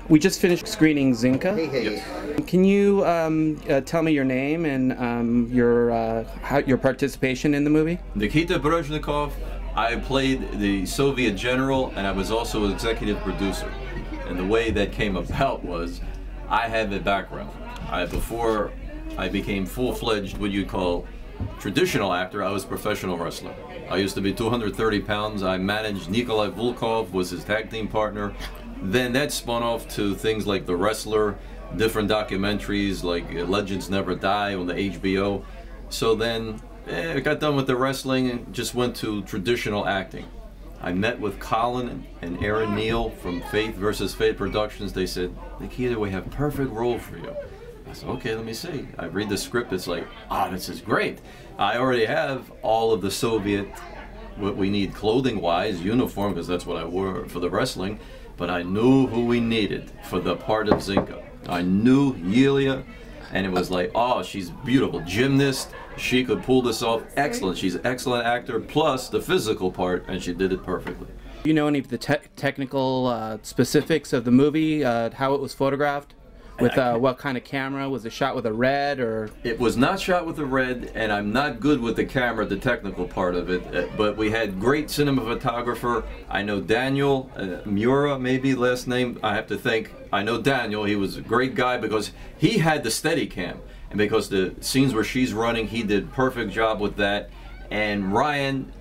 We just finished screening Zinka. Hey, hey. Yep. Can you tell me your name and your participation in the movie? Nikita Brezhnikov. I played the Soviet general, and I was also an executive producer. And the way that came about was, I had a background. Before I became full-fledged, what you'd call traditional actor, I was a professional wrestler. I used to be 230 pounds. I managed Nikolai Volkov, was his tag team partner. Then that spun off to things like The Wrestler, different documentaries like Legends Never Die on the HBO. So then I got done with the wrestling and just went to traditional acting. I met with Colin and Aaron Neal from Faith vs. Faith Productions. They said, Nikita, we have a perfect role for you. I said, okay, let me see. I read the script, it's like, this is great. I already have all of the Soviet, what we need clothing-wise, uniform, because that's what I wore for the wrestling, but I knew who we needed for the part of Zinka. I knew Yulia, and it was like, she's beautiful. Gymnast, she could pull this off, excellent. She's an excellent actor, plus the physical part, and she did it perfectly. Do you know any of the technical specifics of the movie, how it was photographed? With what kind of camera? Was it shot with a red or? It was not shot with a red, and I'm not good with the camera, the technical part of it, but we had great cinematographer. I know Daniel Mura, maybe last name, I have to think. I know Daniel, he was a great guy because he had the Steadicam, and because the scenes where she's running, he did a perfect job with that. And Ryan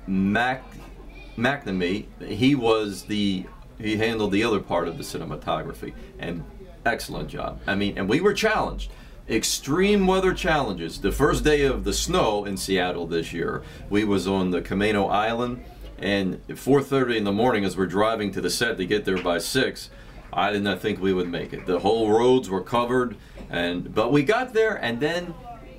McNamee, he handled the other part of the cinematography, and excellent job. I mean, and we were challenged. Extreme weather challenges. The first day of the snow in Seattle this year, we was on the Camano Island, and at 4:30 in the morning as we're driving to the set to get there by 6, I did not think we would make it. The whole roads were covered, but we got there, and then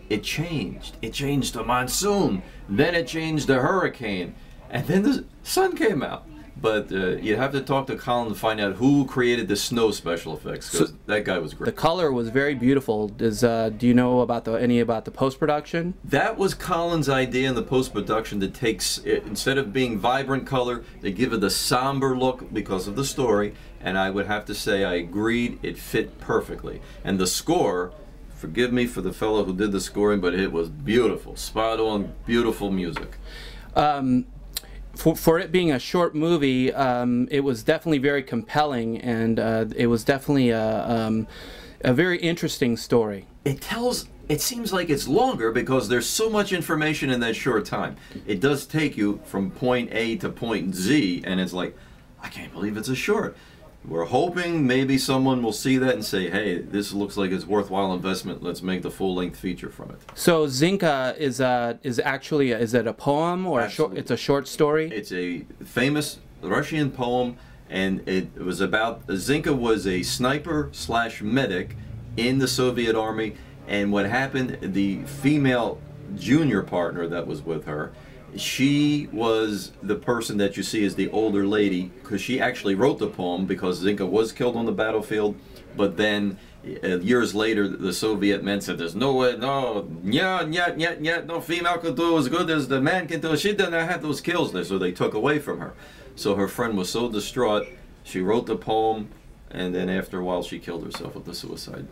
it changed. It changed to monsoon, then it changed to hurricane, and then the sun came out. But you have to talk to Colin to find out who created the snow special effects, because that guy was great. The color was very beautiful. Do you know about any about the post-production? That was Colin's idea in the post-production, that takes, instead of being vibrant color, they give it a somber look because of the story. And I would have to say I agreed, it fit perfectly. And the score, forgive me for the fellow who did the scoring, but it was beautiful, spot on, beautiful music. For it being a short movie, it was definitely very compelling, and it was definitely a very interesting story. It seems like it's longer because there's so much information in that short time. It does take you from point A to point Z, and it's like, I can't believe it's a short. We're hoping maybe someone will see that and say, hey, this looks like it's worthwhile investment. Let's make the full-length feature from it. So Zinka is actually, is it a poem or it's a short story? It's a famous Russian poem, and it was about, Zinka was a sniper/medic in the Soviet army, and what happened, the female junior partner that was with her, she was the person that you see as the older lady, because she actually wrote the poem because Zinka was killed on the battlefield, but then years later the Soviet men said there's no way, no female could do as good as the man can do. She didn't have those kills there, so they took away from her. So her friend was so distraught, she wrote the poem, and then after a while she killed herself with the suicide.